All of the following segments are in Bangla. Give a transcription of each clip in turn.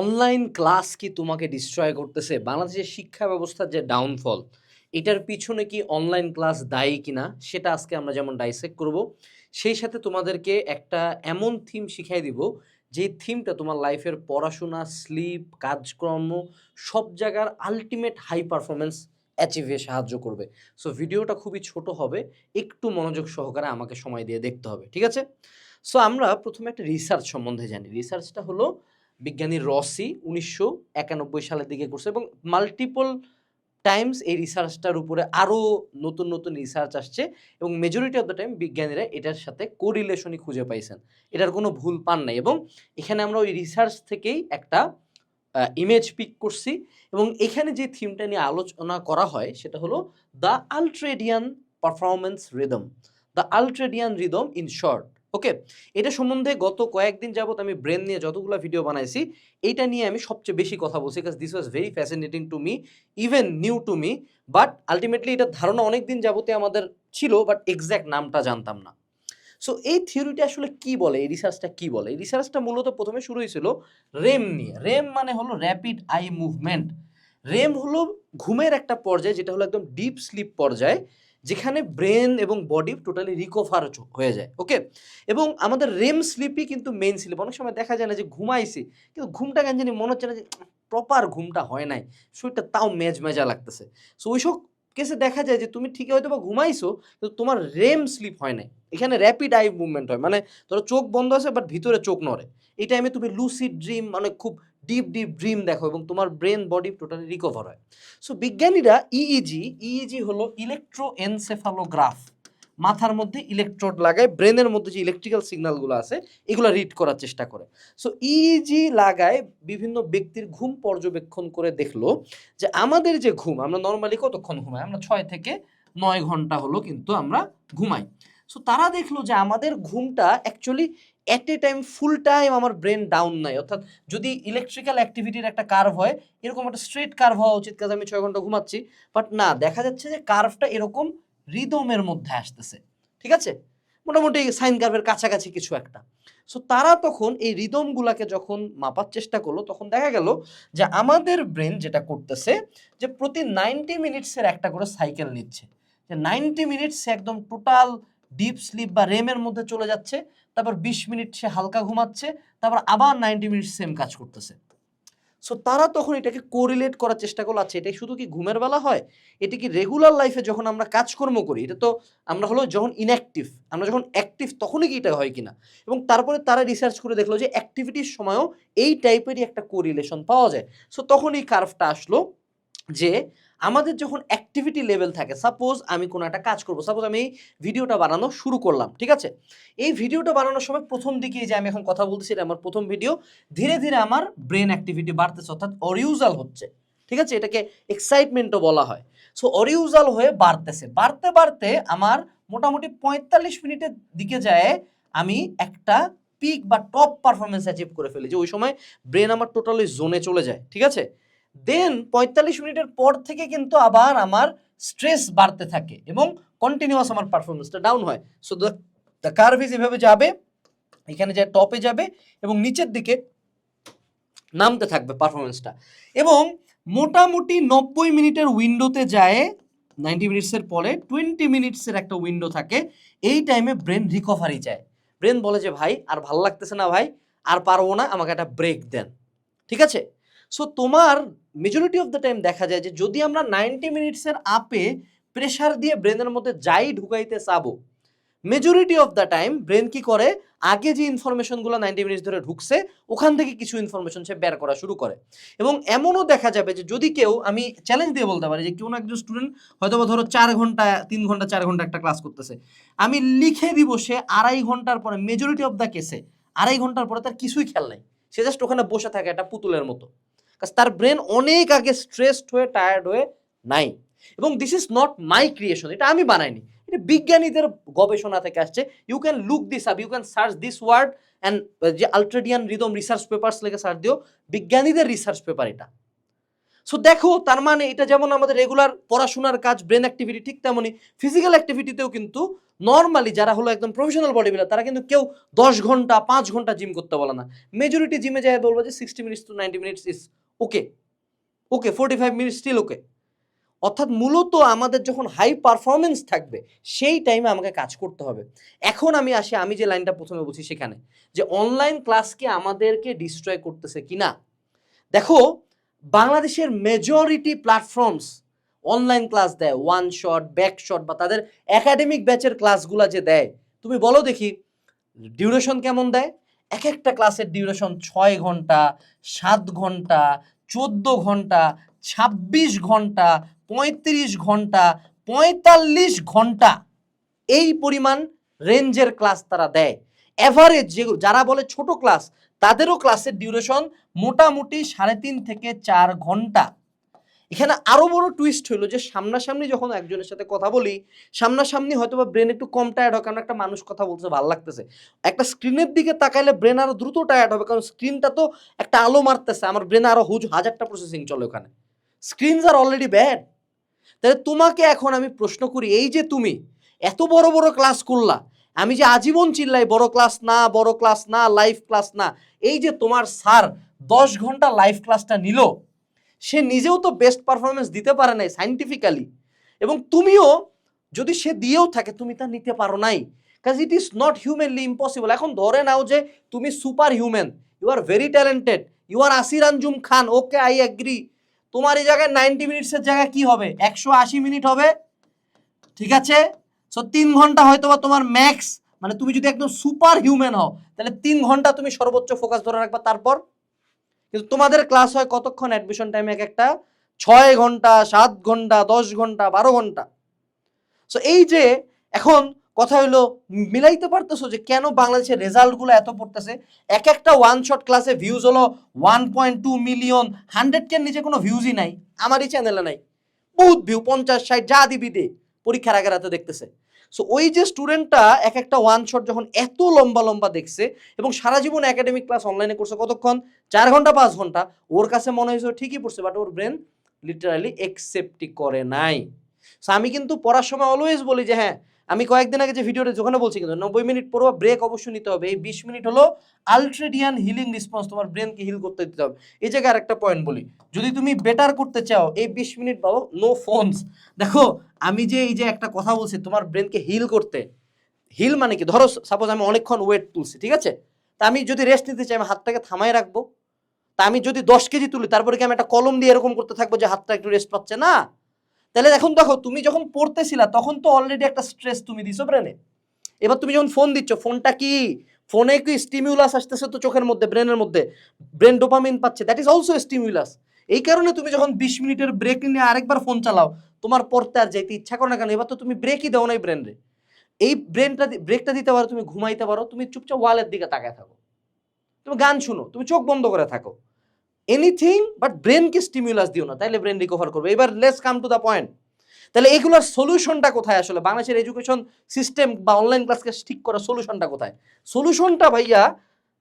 অনলাইন ক্লাস কি তোমাকে ডিস্ট্রয় করতেছে? বাংলাদেশের শিক্ষা ব্যবস্থার যে ডাউনফল, এটার পিছনে কি অনলাইন ক্লাস দায়ী কিনা? সেটা আজকে আমরা যেমন ডাইসেক্ট করব। সেই সাথে তোমাদেরকে একটা এমন থিম শিখাই দিব, যে থিমটা তোমার লাইফের পড়াশোনা, স্লিপ, কাজকর্ম সব জায়গার আল্টিমেট হাই পারফরম্যান্স অ্যাচিভে সাহায্য করবে। সো ভিডিওটা খুবই ছোট হবে, একটু মনোযোগ সহকারে আমাকে সময় দিয়ে দেখতে হবে, ঠিক আছে? সো আমরা প্রথমে একটা রিসার্চ সম্বন্ধে জানি। রিসার্চটা হলো বিজ্ঞানী রসি ১৯৯১ সালের দিকে করছে এবং মাল্টিপল টাইমস এই রিসার্চটার উপরে আরও নতুন নতুন রিসার্চ আসছে এবং মেজরিটি অফ দ্য টাইম বিজ্ঞানীরা এটার সাথে কোরিলেশনই খুঁজে পাইছেন, এটার কোনো ভুল পান নাই। এবং এখানে আমরা ওই রিসার্চ থেকেই একটা ইমেজ পিক করছি এবং এখানে যে থিমটা নিয়ে আলোচনা করা হয় সেটা হলো the ultradian performance rhythm, the ultradian rhythm in short. Okay, এটা সম্বন্ধে গত কয়েকদিন যাবত আমি ব্রেন নিয়ে যতগুলো ভিডিও বানাইছি এইটা নিয়ে আমি সবচেয়ে বেশি কথা বলছি, because this was very fascinating to me, even new to me. But ultimately এটার ধারণা অনেক দিন যাবতে আমাদের ছিল, বাট এক্স্যাক্ট নামটা জানতাম না। সো এই থিওরিটা আসলে কি বলে, এই রিসার্চটা কি বলে? এই রিসার্চটা মূলত প্রথমে শুরু হয়েছিল রেম নিয়ে। রেম মানে হলো র্যাপিড আই মুভমেন্ট। রেম হলো ঘুমের একটা পর্যায়, যেটা হলো একদম ডিপ স্লিপ পর্যায়, যেখানে ব্রেন এবং বডি টোটালি রিকভার হয়ে যায়। ওকে, এবং আমাদের রেম স্লিপই কিন্তু মেইন স্লিপ। অনেক সময় দেখা যায় না যে ঘুমাইছি, কিন্তু ঘুমটা কেন জানি মনে হচ্ছে না যে প্রপার ঘুমটা হয় নাই, শরীরটা তাও মেজমেজা লাগতেছে। সো ওইসব কেসে দেখা যায় যে তুমি ঠিকই হয়তো বা ঘুমাইছো, কিন্তু তোমার রেম স্লিপ হয় নাই। এখানে র্যাপিড আই মুভমেন্ট হয়, মানে ধরো চোখ বন্ধ আছে বাট ভিতরে চোখ নড়ে। এই টাইমে তুমি লুসিড ড্রিম, মানে খুব ডিপ ডিপ ড্রিম দেখো এবং তোমার ব্রেন বডি টোটালি রিকভার হয়। সো বিজ্ঞানীরা ইইজি হলো ইলেকট্রোএনসেফালোগ্রাফ, মাথার মধ্যে ইলেকট্রোড লাগায়, ব্রেনের মধ্যে যে ইলেকট্রিক্যাল সিগন্যালগুলো আছে এগুলো রিড করার চেষ্টা করে। সো ইইজি লাগায় বিভিন্ন ব্যক্তির ঘুম পর্যবেক্ষণ করে দেখলো যে আমাদের যে ঘুম, আমরা নর্মালি কতক্ষণ ঘুমাই? আমরা 6 থেকে 9 ঘন্টা হলো কিন্তু আমরা ঘুমাই। সো তারা দেখলো যে আমাদের ঘুমটা actually at a time full time আমার ব্রেন ডাউন নাই। অর্থাৎ যদি ইলেকট্রিক্যাল অ্যাক্টিভিটির একটা কার্ভ হয়, এরকম একটা স্ট্রেট কার্ভ হওয়া উচিত, কাজ আমি 6 ঘন্টা ঘুমাচ্ছি, বাট না, দেখা যাচ্ছে যে কার্ভটা এরকম রিদমের মধ্যে আসতেছে, ঠিক আছে, মোটামুটি সাইন কার্ভের কাছাকাছি কিছু একটা। সো তারা তখন এই রিদমগুলাকে যখন মাপার চেষ্টা করলো, তখন দেখা গেল যে আমাদের ব্রেন যেটা করতেছে যে প্রতি 90 মিনিটসের একটা করে সাইকেল নিচ্ছে, যে 90 মিনিটস একদম টোটাল ডিপ স্লিপ বা রেমের মধ্যে চলে যাচ্ছে, তারপর 20 মিনিট সে হালকা ঘুমাচ্ছে, তারপর আবার 90 মিনিট সেম কাজ করতেছে। সো তারা তখন এটাকে কোরিলেট করার চেষ্টা করলো, আচ্ছা এটা শুধু কি ঘুমের বেলা হয়? এটা কি রেগুলার লাইফে যখন আমরা কাজকর্ম করি, এটা তো আমরা হলো যখন ইনঅ্যাক্টিভ, আমরা যখন অ্যাক্টিভ তখনই কি এটা হয় কিনা? এবং তারপরে তারা রিসার্চ করে দেখলো যে অ্যাক্টিভিটির সময়ও এই টাইপেরই একটা কোরিলেশন পাওয়া যায়। সো তখন এই কার্ভটা আসলো যে আমাদের যখন অ্যাক্টিভিটি লেভেল থাকে, সাপোজ আমি কোনো একটা কাজ করবো, সাপোজ আমি এই ভিডিওটা বানানো শুরু করলাম, ঠিক আছে, এই ভিডিওটা বানানোর সময় প্রথম দিকে যে আমি এখন কথা বলতেছি এটা আমার প্রথম ভিডিও, ধীরে ধীরে আমার ব্রেন অ্যাক্টিভিটি বাড়তেছে, অর্থাৎ অরিউজাল হচ্ছে, ঠিক আছে, এটাকে এক্সাইটমেন্টও বলা হয়। সো অরিউজাল হয়ে বাড়তেছে, বাড়তে বাড়তে আমার মোটামুটি 45 মিনিটের দিকে যায় আমি একটা পিক বা টপ পারফরমেন্স অ্যাচিভ করে ফেলি, যে ওই সময় ব্রেন আমার টোটালি জোনে চলে যায়, ঠিক আছে। দেন 45 মিনিটের পর থেকে কিন্তু আবার আমার স্ট্রেস বাড়তে থাকে এবং কন্টিনিউয়াস আমার পারফরমেন্সটা ডাউন হয়। সো দ্য কার্ভ ইজ এভাবে যাবে, এখানে যে টপে যাবে এবং নিচের দিকে নামতে থাকবে পারফরমেন্সটা, এবং মোটামুটি 90 মিনিটের উইন্ডোতে যায়। 90 মিনিটসের পরে 20 মিনিটসের একটা উইন্ডো থাকে, এই টাইমে ব্রেন রিকভারি চায়। ব্রেন বলে যে ভাই আর ভাল লাগতেছে না ভাই, আর পারবো না, আমাকে একটা ব্রেক দেন, ঠিক আছে। সো তোমার মেজরিটি অফ দ্য টাইম দেখা যায় যে যদি আমরা 90 মিনিটসের আপে প্রেশার দিয়ে ব্রেনের মধ্যে যাই ঢুকাইতে চাবো, majority of the time brain কি করে, আগে যে ইনফরমেশনগুলো 90 মিনিটস ধরে ঢুকছে ওখান থেকে কিছু ইনফরমেশন সে বের করা শুরু করে। এবং এমনও দেখা যাবে যে যদি কেউ, আমি চ্যালেঞ্জ দিয়ে বলতে পারি যে কেউ না একজন স্টুডেন্ট হয়তো বা ধরো 4 ঘন্টা 3 ঘন্টা 4 ঘন্টা একটা ক্লাস করতেছে, আমি লিখে দিব সে 2.5 ঘন্টার পরে, মেজরিটি অফ দ্য কেসে 2.5 ঘন্টার পরে তার কিছুই খেয়াল নাই, সে জাস্ট ওখানে বসে থাকে একটা পুতুলের মতো, কারণ তার ব্রেন অনেক আগে স্ট্রেসড হয়ে টায়ার্ড হয়ে নাই। এবং this is not my creation, এটা আমি বানাইনি, এটা বিজ্ঞানীদের গবেষণা থেকে আসছে। You can look this up, you can search this word and যে আলট্রেডিয়ান রিদম রিসার্চ পেপারস লেগে সার্চ দিও, বিজ্ঞানীদের রিসার্চ পেপার এটা। সো দেখো, তার মানে এটা যেমন আমাদের রেগুলার পড়াশোনার কাজ ব্রেন অ্যাক্টিভিটি, ঠিক তেমনই ফিজিক্যাল অ্যাক্টিভিটিতেও কিন্তু নর্মালি যারা হলো একদম প্রফেশনাল বডি বিল্ডার তারা কিন্তু কেউ 10 ঘন্টা 5 ঘন্টা জিম করতে বলে না। মেজরিটি জিমে যায় বলবো যে 60 minutes to 90 minutes is okay, okay 45 minutes still okay. অর্থাৎ মূলত আমাদের যখন হাই পারফরমেন্স থাকবে সেই টাইমে আমাকে কাজ করতে হবে। এখন আমি আসি, আমি যে লাইনটা প্রথমে বলছি সেখানে, যে অনলাইন ক্লাসকে আমাদেরকে ডিস্ট্রয় করতেছে কিনা। দেখো বাংলাদেশের মেজরিটি প্ল্যাটফর্মস অনলাইন ক্লাস দেয়, ওয়ান শট ব্যাক শট বা তাদের একাডেমিক ব্যাচের ক্লাসগুলো যে দেয়, তুমি বলো দেখি ডিউরেশন কেমন দেয়। এক একটা ক্লাসের ডিউরেশন 6 ঘন্টা, 7 ঘন্টা, 14 ঘন্টা, 26 ঘন্টা, 35 ঘন্টা, 45 ঘন্টা, এই পরিমাণ রেঞ্জের ক্লাস তারা দেয়। এভারেজ যে যারা বলে ছোট ক্লাস তাদেরও ক্লাসের ডিউরেশন মোটামুটি 3.5 থেকে 4 ঘন্টা। এখানে আরো বড় টুইস্ট হলো যে সামনাসামনি যখন একজনের সাথে কথা বলি, সামনাসামনি হয়তো বা ব্রেন একটু কম টায়ার্ড হয়, কারণ একটা মানুষ কথা বলছে ভালো লাগতেছে। একটা স্ক্রিনের দিকে তাকাইলে ব্রেন আরো দ্রুত টায়ার্ড হবে, কারণ স্ক্রিনটা তো একটা আলো মারতেছে, আমার ব্রেনে আরো হাজারটা প্রসেসিং চলে ওখানে। স্ক্রিনস আর অলরেডি ব্যাড। তাহলে তোমাকে এখন আমি প্রশ্ন করি, এই যে তুমি এত বড় বড় ক্লাস করলা, আমি যে আজীবন চিল্লাই বড় ক্লাস না, বড় ক্লাস না, লাইভ ক্লাস না, এই যে তোমার স্যার 10 ঘন্টা লাইভ ক্লাসটা নিল, সে নিজেও তো বেস্ট পারফরমেন্স দিতে পারে নাই সাইন্টিফিক্যালি, এবং তুমিও যদি সে দিয়েও থাকে তুমি তা নিতে পারো নাই, কাজ it is not humanly impossible. এখন ধরে নাও যে তুমি super human, you are very talented, you are Asir Anjum Khan, okay I agree, তোমার এই জায়গায় 90 মিনিটসের জায়গায় কি হবে 180 মিনিট হবে, ঠিক আছে। সো 3 ঘন্টা হয়তো বা তোমার ম্যাক্স, মানে তুমি যদি একদম সুপার হিউম্যান হও তাহলে 3 ঘন্টা তুমি সর্বোচ্চ ফোকাস ধরে রাখবা। তারপর কিন্তু তোমাদের ক্লাস হয় কতক্ষণ অ্যাডমিশন টাইমে, এক একটা 6 ঘন্টা, 7 ঘন্টা, 10 ঘন্টা, 12 ঘন্টা। সো এই যে এখন কথা হইলো, মিলাইতে পারতেছো যে কেন বাংলাদেশের রেজাল্টগুলো এত পড়তেছে। এক একটা ওয়ান শট ক্লাসে ভিউজ হলো 1.2 মিলিয়ন, 100K নিচে কোনো ভিউজই নাই, আমারই চ্যানেলে নাই, বহুত ভিউ 50-60 যা দিবি দে, পরীক্ষার আগে রাতে দেখতেছে। সো ওই যে স্টুডেন্টটা এক একটা ওয়ান শট যখন এত লম্বা লম্বা দেখছে এবং সারা জীবন একাডেমিক ক্লাস অনলাইনে করছে কতক্ষণ, 4 ঘন্টা 5 ঘন্টা, ওর কাছে মনে হয়েছে ঠিকই পড়ছে, বাট ওর ব্রেন লিটারালি একসেপ্টই করে নাই। সো আমি কিন্তু পড়ার সময় অলওয়েজ বলি যে হ্যাঁ, আমি কয়েকদিন আগে যে ভিডিওটা যেখানে বলছি কিন্তু 90 মিনিট পড়বা, ব্রেক অবশ্যই নিতে হবে। এই 20 মিনিট হলো আলট্রেডিয়ান হিলিং রেসপন্স, তোমার ব্রেনকে হিল করতে দিতে হবে। এই জায়গায় আরেকটা পয়েন্ট বলি, যদি তুমি বেটার করতে চাও এই 20 মিনিট পাবো নো ফোনস। দেখো আমি যে এই যে একটা কথা বলছি তোমার ব্রেনকে হিল করতে, হিল মানে কি, ধরো সাপোজ আমি অনেকক্ষণ ওয়েট তুলছি, ঠিক আছে, তা আমি যদি রেস্ট নিতে চাই আমি হাতটাকে থামাই রাখবো। তা আমি যদি 10 কেজি তুলি তারপরে কি আমি একটা কলম দিয়ে এরকম করতে থাকবো যে হাতটা একটু রেস্ট পাচ্ছে না? তাহলে এখন দেখো তুমি যখন পড়তেছিলা তখন তো অলরেডি একটা স্ট্রেস তুমি দিছো ব্রেনে, এবার তুমি যখন ফোন দিচ্ছ, ফোনটা কি, ফোনে কি স্টিমুলাস আসতেছে তো চোখের মধ্যে, ব্রেনের মধ্যে, ব্রেন ডোপামিন পাচ্ছে, দ্যাট ইজ অলসো স্টিমুলাস। এই কারণে তুমি যখন 20 মিনিটের ব্রেক নিয়ে আরেকবার ফোন চালাও, তোমার পড়তে আর যাইতে ইচ্ছা করে না, কেন এবার তো তুমি ব্রেকই দাও নাই ব্রেনরে। এই ব্রেকটা দিতে পারো, তুমি ঘুমাইতে পারো, তুমি চুপচাপ ওয়ালের দিকে তাকায় থাকো, তুমি গান শুনো, তুমি চোখ বন্ধ করে থাকো, এনিথিং বাট ব্রেনকে স্টিমুলাস দিও না, তাইলে ব্রেন রিকভার করবে। এবার let's come to the point, তাহলে এগুলোর সলিউশনটা কোথায় আসলে, বাংলাদেশের এডুকেশন সিস্টেম বা অনলাইন ক্লাসকে ঠিক করার সলিউশনটা কোথায়? সলিউশনটা ভাইয়া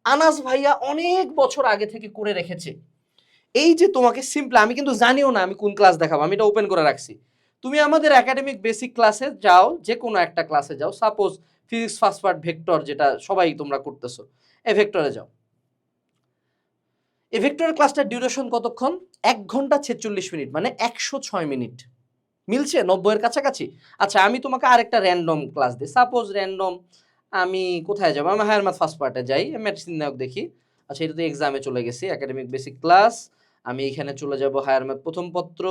আনাস ভাইয়া অনেক বছর আগে থেকে করে রেখেছে। এই যে তোমাকে সিম্পল, আমি কিন্তু জানিও না আমি কোন ক্লাস দেখাবো, আমি এটা ওপেন করে রাখছি। তুমি আমাদের একাডেমিক বেসিক ক্লাসে যাও, যে কোনো একটা ক্লাসে যাও, suppose physics first part vector, যেটা সবাই তোমরা করতেছো, এই ভেক্টরে যাও। এই ভেক্টরের ক্লাসটার ডিউরেশন কতক্ষণ? 1 ঘন্টা 46 মিনিট, মানে 106 মিনিট। মিলছে 90-এর কাছাকাছি। আচ্ছা আমি তোমাকে আরেকটা র্যান্ডম ক্লাস দিই, সাপোজ র্যান্ডম আমি কোথায় যাবো, আমি হায়ার ম্যাথ ফার্স্ট পার্টে যাই, মেডিসিন নায়ক দেখি। আচ্ছা এটা তো এক্সামে চলে গেছি, একাডেমিক বেসিক ক্লাস, আমি এখানে চলে যাব হায়ার ম্যাথ প্রথম পত্র,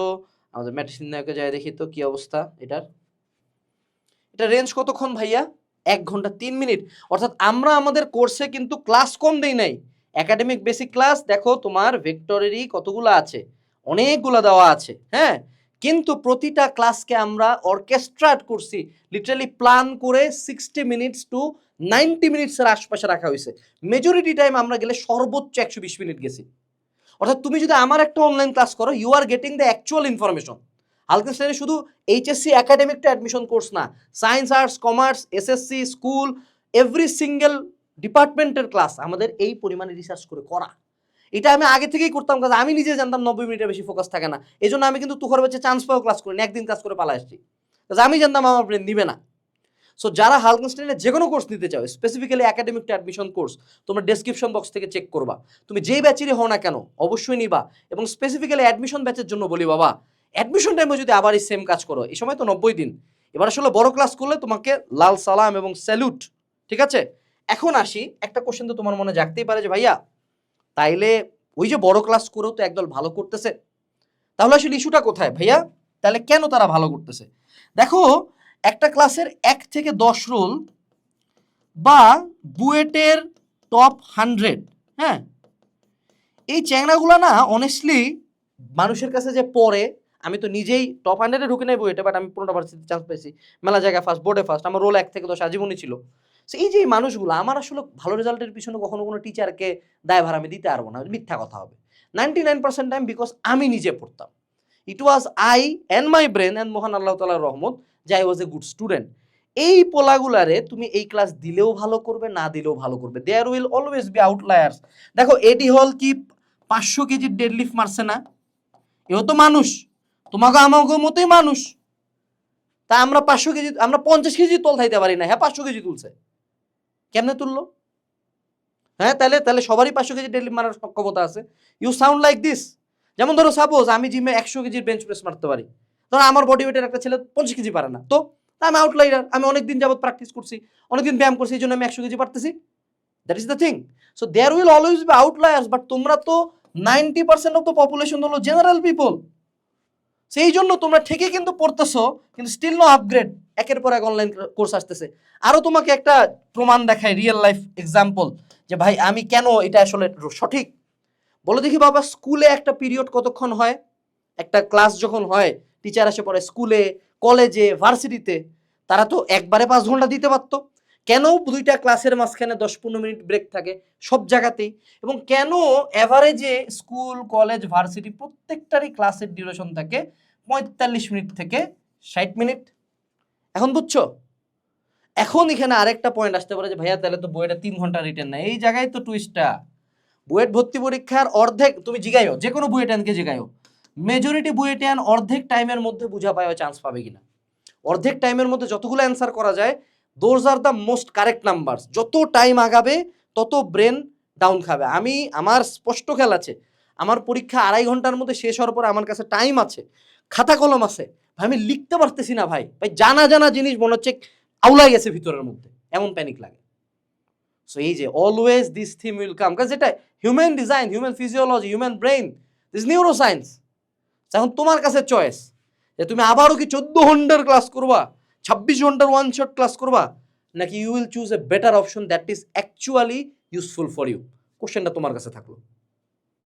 আমাদের মেডিসিন নায়কে যাই, দেখি তো কি অবস্থা এটার। এটা রেঞ্জ কতক্ষণ ভাইয়া? 1 ঘন্টা 3 মিনিট। অর্থাৎ আমরা আমাদের কোর্সে কিন্তু ক্লাস কম দেই নাই, একাডেমিক বেসিক ক্লাস দেখো তোমার ভেক্টরেরই কতগুলো আছে, অনেকগুলো দেওয়া আছে, হ্যাঁ, কিন্তু প্রতিটা ক্লাসকে আমরা অর্কেস্ট্রেট করছি, লিটারালি প্ল্যান করে 60 মিনিটস টু 90 মিনিটসের আশপাশে রাখা হয়েছে। মেজরিটি টাইম আমরা গেলে সর্বোচ্চ 120 মিনিট গেছি। অর্থাৎ তুমি যদি আমার একটা অনলাইন ক্লাস করো, you are getting the actual information. হালকা স্টাডি শুধু এইচএসসি একাডেমিকটা অ্যাডমিশন কোর্স না, science arts commerce SSC school every single ডিপার্টমেন্টের ক্লাস আমাদের এই পরিমাণে রিসার্চ করে করা। এটা আমি আগে থেকেই করতাম, কাজ আমি নিজে জানতাম 90 মিনিটের বেশি ফোকাস থাকে না, এই জন্য আমি কিন্তু তুখর বেচে চান্স পাওয়া ক্লাস করিনি, একদিন ক্লাস করে পালা আসছি, কাজ আমি জানতাম আমার ব্রেন দিবে না। সো যারা হালকেনস্টাইনের যে কোনো কোর্স নিতে চাও, specifically academic two admission course, তোমরা ডেসক্রিপশন বক্স থেকে চেক করবা। তুমি যেই ব্যাচেরই হও না কেন অবশ্যই নিবা। এবং স্পেসিফিক্যালি অ্যাডমিশন ব্যাচের জন্য বলি বাবা, অ্যাডমিশন টাইমে যদি আবার এই সেম কাজ করো, এই সময় তো 90 দিন, এবার আসলে বড় ক্লাস করলে তোমাকে লাল সালাম এবং স্যালুট, ঠিক আছে? এখন আসি, একটা কোশ্চেন তো তোমার মনে জাগতেই পারে যে ভাইয়া তাইলে ওই যে বড় ক্লাস করেও তো একদল ভালো করতেছে, তাহলে আসলে ইস্যুটা কোথায় ভাইয়া? তাহলে কেন তারা ভালো করতেছে? দেখো, একটা ক্লাসের 1 থেকে 10 রোল বা বুয়েটের টপ 100, হ্যাঁ, এই চ্যাংড়াগুলো না অনেস্টলি মানুষের কাছে যে পড়ে, আমি তো নিজেই টপ 100-এ ঢুকে নাই বুয়েটে, বাট আমি 15টা ভার্সিটিতে চান্স পেয়েছি, মেলা জায়গায় ফার্স্ট, বোর্ডে ফার্স্ট, আমার রোল 1 থেকে 10 আজীবনই ছিল। সো এই যে এই মানুষগুলো, আমার আসলে ভালো রেজাল্টের পিছনে কখনো কোনো টিচারকে দায়ভার আমি দিতে পারবো না, মিথ্যা কথা হবে। 99% টাইম বিকজ আমি নিজে পড়তাম। It was I and my brain and মহান আল্লাহ তাআলার রহমত যে I was a good student. এই পোলাগুলারে তুমি এই ক্লাস দিলেও ভালো করবে, না দিলেও ভালো করবে, দেয়ার উইল অলওয়েজ বি আউটলায়ার্স। দেখো, এডি হল কি 500 কেজির ডেডলিফট মারছে না? এও তো মানুষ, তোমাকে আমাকে মতোই মানুষ। তা আমরা 500 কেজি, আমরা 50 কেজি তোল থাইতে পারি না, হ্যাঁ 500 কেজি তুলছে, কেমনে তুললো? হ্যাঁ, তাহলে তাহলে সবারই 500 কেজি ডেডলিফট মারার সক্ষমতা আছে। You sound like this. যেমন ধরো সাপোজ আমি জিমে 100 কেজির বেঞ্চ প্রেস মারতে পারি, ধরো আমার বডি ওয়েটের একটা ছেলে 50 কেজি পারে না, তো আমি আউটলাইয়ার, আমি অনেকদিন যাবত প্র্যাকটিস করছি, অনেকদিন ব্যায়াম করছি, এই জন্য আমি 100 কেজি পারতেছি। That is the thing. So there will always be outliers, but তোমরা তো 90% অফ দ্য পপুলেশন হলো জেনারেল পিপল। সেই জন্য তোমরা ঠিকই কিন্তু পড়তেছো, কিন্তু স্টিল নো আপগ্রেড। একের পর এক অনলাইন কোর্স আসতেছে। আরো তোমাকে একটা প্রমাণ দেখায়, রিয়েল লাইফ এক্সাম্পল, যে ভাই আমি কেন এটা আসলে সঠিক। বলো দেখি বাবা, স্কুলে একটা পিরিয়ড কতক্ষণ হয়? একটা ক্লাস যখন হয়, টিচার আসে পড়ে স্কুলে, কলেজে, ভার্সিটিতে, তারা তো একবারে 5 ঘন্টা দিতে পারতো। কেন 2টা ক্লাসের মাঝখানে 10-15 মিনিট ব্রেক থাকে সব জায়গাতেই? এবং কেন এভারেজে স্কুল, কলেজ, ভার্সিটি প্রত্যেকটারই ক্লাসের ডিউরেশন থাকে 45 মিনিট থেকে 60 মিনিট? এখন বুঝছো? এখন এখানে আরেকটা পয়েন্ট আসতে পারে যে ভাইয়া তাহলে তো বইটা 3 ঘন্টা রিটেন না। এই জায়গায় তো টুইস্টটা। বুয়েট ভর্তি পরীক্ষার অর্ধেক, তুমি জিগাইও, যে কোনো বুয়েটানকে জিগাইও, মেজরিটি বুয়েটিয়ান অর্ধেক টাইমের মধ্যে বুঝা পায় চান্স পাবে কিনা। অর্ধেক টাইমের মধ্যে যতগুলো অ্যান্সার করা যায়, those are the most correct numbers. যত টাইম আগাবে তত ব্রেন ডাউন খাবে। আমার স্পষ্ট খেয়াল আছে, আমার পরীক্ষা 2.5 ঘন্টার মধ্যে শেষ হওয়ার পর আমার কাছে টাইম আছে, খাতা কলম আছে, ভাই আমি লিখতে পারতেছি না, ভাই ভাই জানা জানা জিনিস মনে হচ্ছে আউলাই গেছে ভিতরের মধ্যে, এমন প্যানিক লাগে। সো এই যে always this theme will come, কারণ যেটা human design, human physiology, human brain, this neuroscience. এখন তোমার কাছে চয়েস যে তুমি আবারও কি 14 ঘন্টার ক্লাস করবা, 26 ঘন্টার ওয়ান শট ক্লাস করবা, নাকি you will choose a better option that is actually useful for you. কোশ্চেনটা তোমার কাছে থাকলো।